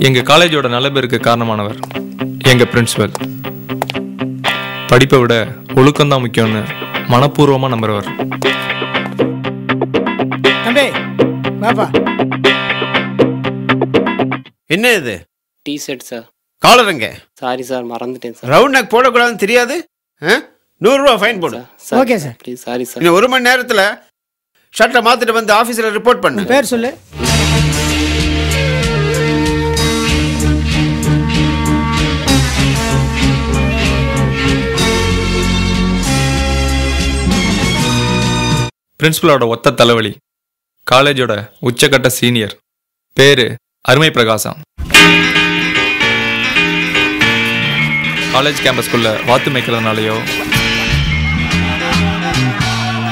எங்க காலேஜோட நல்ல பேருக்கு காரணமானவர் எங்க பிரின்சிபல். படிப்பை விட ஒழுக்கம் தான் முக்கியம்னு மனப்பூர்வமா நம்புறவர். என்ன இது? T shirt sir. காலருங்க. சாரி சார், மறந்துட்டேன் சார். ரவுண்ட் நெக் போடக்கூடாதுன்னு தெரியாது? 100 ரூபா ஃபைன் போடு. Okay sir. Please sorry sir. இன்னும் 1 மணி நேரத்தில் ஷர்ட்டை மாத்திட்டு வந்து ஆஃபீஸில் ரிப்போர்ட் பண்ணு. பேர் சொல்லு. பிரின்சிபலோட ஒத்த தலைவலி, காலேஜோட உச்சக்கட்ட சீனியர், பேரு அருமை பிரகாசம். காலேஜ் கேம்பஸ்குள்ள வாத்து மேய்க்கிறதுனாலையோ,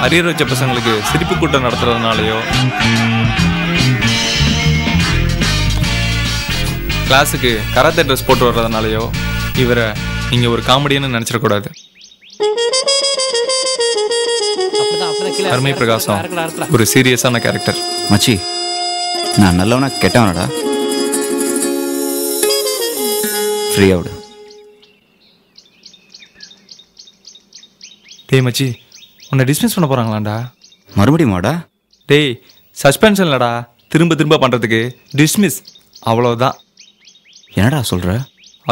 அரியர் வச்ச பசங்களுக்கு சிரிப்பு கூட்டம் நடத்துறதுனாலையோ, கிளாஸுக்கு கராத்தே ட்ரெஸ் போட்டு வர்றதுனாலையோ இவரை நீங்க ஒரு காமெடின்னு நினைச்சிடக்கூடாது. அருமை பிரகாசம் ஒரு சீரியஸான கேரக்டர். மச்சி, நான் நல்லவனா கெட்டவனடா? ஃப்ரீயா விடு. டேய் மச்சி, உன்னை டிஸ்மிஸ் பண்ண போறாங்களாண்டா? மறுபடியுமாடா? டேய், சஸ்பென்ஷன் இல்லடா, திரும்ப திரும்ப பண்றதுக்கு டிஸ்மிஸ், அவ்வளவுதான். என்னடா சொல்ற?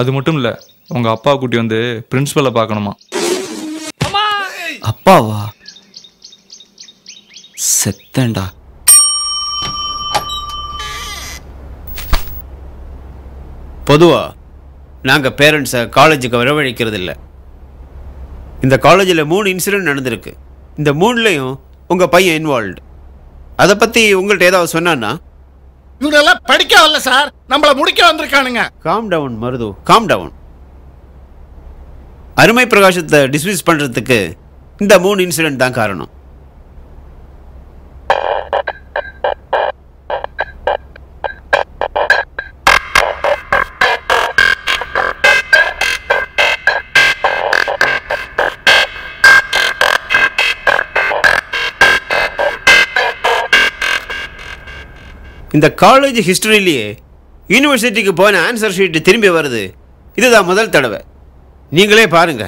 அது மட்டும் இல்ல, உங்க அப்பா கூட்டி வந்து பிரின்சிபலை பார்க்கணுமா. அப்பாவா? செத்தேன்டா. பொதுவா நாங்கள் பேரண்ட்ஸை காலேஜுக்கு வரவழைக்கிறது இல்லை. இந்த காலேஜில் 3 இன்சிடென்ட் நடந்திருக்கு. இந்த 3லையும் உங்கள் பையன் இன்வால்வ்டு. அதை பற்றி உங்கள்கிட்ட ஏதாவது சொன்னான்னா? இவங்களெல்லாம் படிக்க வரல சார், நம்மளை முடிக்க வந்திருக்கானுங்க. Calm down Marudhu, calm down. அருமை பிரகாசத்தை டிஸ்மிஸ் பண்ணுறதுக்கு இந்த 3 இன்சிடென்ட் தான் காரணம். இந்த காலேஜ் ஹிஸ்டரியிலேயே யூனிவர்சிட்டிக்கு போன ஆன்சர் ஷீட் திரும்பி வருது. இதுதான் முதல் தடவை. நீங்களே பாருங்க.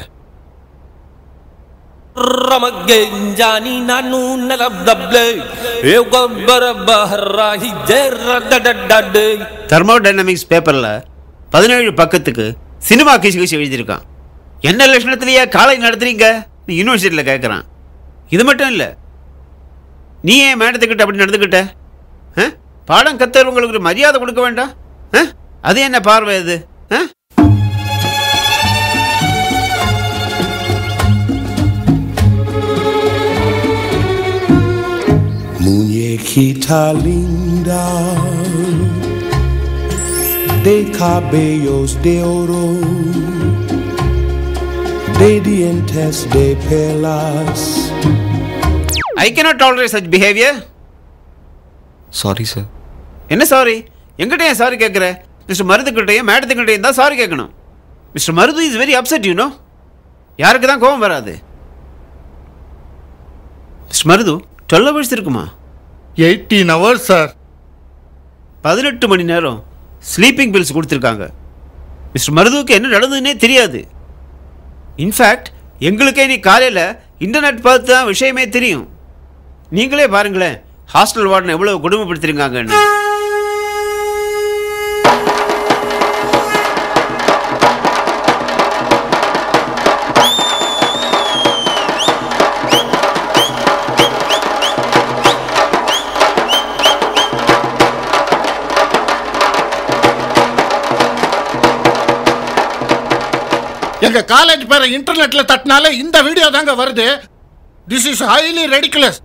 தெர்மோடைனமிக்ஸ் பேப்பர்ல 17 பக்கத்துக்கு சினிமா கிசு எழுதியிருக்கான். என்ன லட்சணத்திலேயே காலேஜ் நடத்துறீங்க யூனிவர்சிட்டியில் கேட்குறான். இது மட்டும் இல்லை, நீ ஏன் மேடத்துக்கிட்ட அப்படி நடந்துக்கிட்ட? பாடம் கத்தவங்களுக்கு ஒரு மரியாதை கொடுக்க வேண்டாம்? அது என்ன பார்வை அது? Muñequita linda de cabellos de oro, de dientes de perlas. I cannot tolerate such behavior. Sorry sir. என்ன சாரி? எங்கிட்ட ஏன் சாரி கேட்குற? மிஸ்டர் மருதுக்கிட்டையும் மேடத்துக்கிட்டையும் தான் சாரி கேட்கணும். Mister Marudhu is very upset, you know. யாருக்கு தான் கோபம் வராது? மிஸ்டர் மருது 12 hours இருக்குமா? 18 hours சார். 18 மணி நேரம் ஸ்லீப்பிங் பில்ஸ் கொடுத்துருக்காங்க. மிஸ்டர் மருதுவுக்கு என்ன நடந்ததுன்னே தெரியாது. இன்ஃபேக்ட் எங்களுக்கே நீ காலையில் இன்டர்நெட் பார்த்து தான் விஷயமே தெரியும். நீங்களே பாருங்களேன், ஹாஸ்டல் வார்டன் எவ்வளவு கொடுமைப்படுத்திருக்காங்கன்னு. எங்க காலேஜ் பேரை இன்டர்நெட்ல தட்டினாலே இந்த வீடியோ தாங்க வருது. This is highly ridiculous.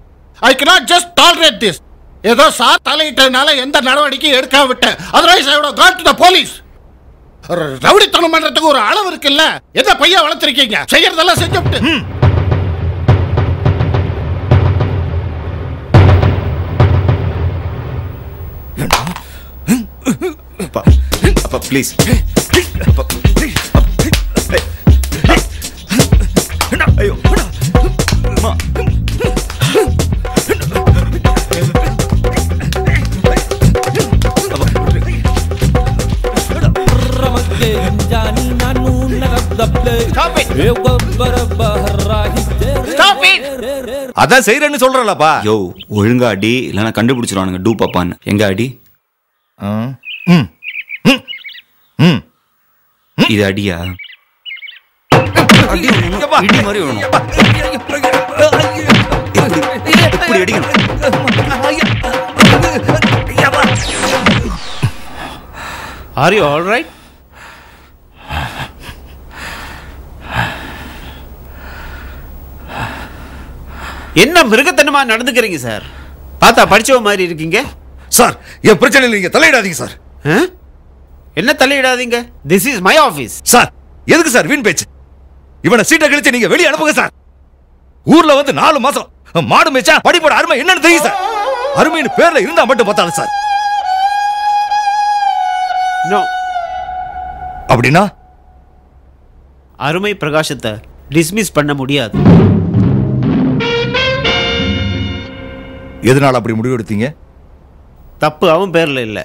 I cannot just tolerate this. ஏதோ சார் தலையிட்டதுனால எந்த நடவடிக்கையும் எடுக்காம விட்டேன். Otherwise I would have gone to the police. ரவுடித்தனம் பண்றதுக்கு ஒரு அளவு இருக்குல்ல. என்ன பையன் வளர்த்திருக்கீங்க, செய்யறதெல்லாம் செஞ்சுட்டு. அப்பா ப்ளீஸ். ஐயோ அதான் செய்யறேன்னு சொல்றலப்பா. யோ ஒழுங்கா அடி, இல்லைன்னா கண்டுபிடிச்சிருவானுங்க டூ பாப்பான்னு. எங்க அடி? இது அடியா? இடி மாதிரி வேணும். எப்படி அடிக்கணும்? Are you all right? என்ன மிருகத்தனமா நடந்துக்கிறீங்க சார்? பார்த்தா படிச்சவ மாதிரி இருக்கீங்க. சார், என் பிரச்சனையில் நீங்க தலையிடாதீங்க சார். என்ன தலையிடாதீங்க? This is my office. Sir, எதுக்கு சார் வீண் பேச்சு? இவனை சீட்டை கழிச்சு நீங்க வெளியே அனுப்புங்க சார். ஊர்ல வந்து 4 மாசம் மாடு மேய்ச்சா படிப்போட அருமை என்னன்னு தெரியும் சார். அருமைன்னு பேர்ல இருந்தா மட்டும் பார்த்தாலும் சார். நோ. அப்படின்னா அருமை பிரகாசத்தை டிஸ்மிஸ் பண்ண முடியாது. எதனால அப்படி முடிவு எடுத்தீங்க? தப்பு அவன் பேர்ல இல்ல.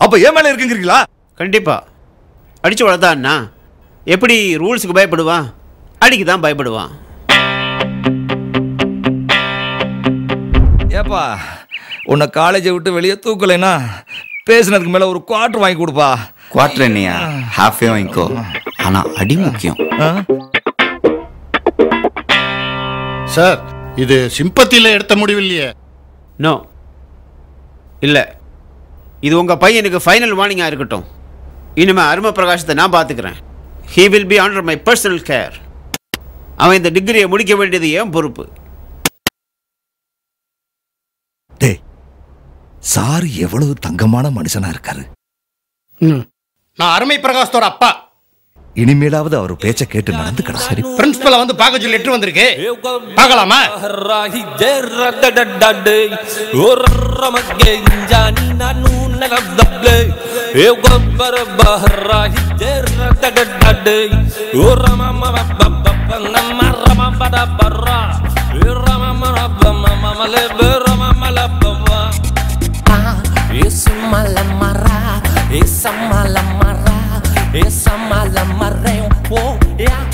அப்ப ஏன் மேல இருக்குங்கிறீங்களா? கண்டிப்பா. அடிச்சு வளர்த்தான்னா எப்படி ரூல்ஸுக்கு பயப்படுவான்? அடிக்கு தான் பயப்படுவான். ஏப்பா, உன்னை காலேஜை விட்டு வெளியே தூக்கலைன்னா பேசுனதுக்கு மேல ஒரு குவார்டர் வாங்கி கொடுப்பா. குவார்டர் என்னையா? ஹாஃபே வாங்கிக்கோ. ஆனா அடி முக்கியம். சார், இது சிம்பத்தியில எடுத்த முடிவு இல்லையே. நோ இல்ல, இது உங்க பையனுக்கு ஃபைனல் வார்னிங்கா இருக்கட்டும். இனிமே அருமை பிரகாசத்தை நான் பாத்துக்கிறேன். He will be under my personal care. அவன் இந்த டிகிரியை முடிக்க வேண்டியது ஏன் பொறுப்பு. டேய், சார் எவ்வளவு தங்கமான மனுஷனா இருக்காரு. நான் அருமை பிரகாசத்தோட அப்பா. இனிமேலாவது அவர் பேச்ச கேட்டு நடந்துக்கணும். சரி, பிரின்சிபல் வந்து பார்க்க சொல்லி லெட்டர் வந்திருக்கு. பார்க்கலாமா? Esa mala marra, oh, yeah.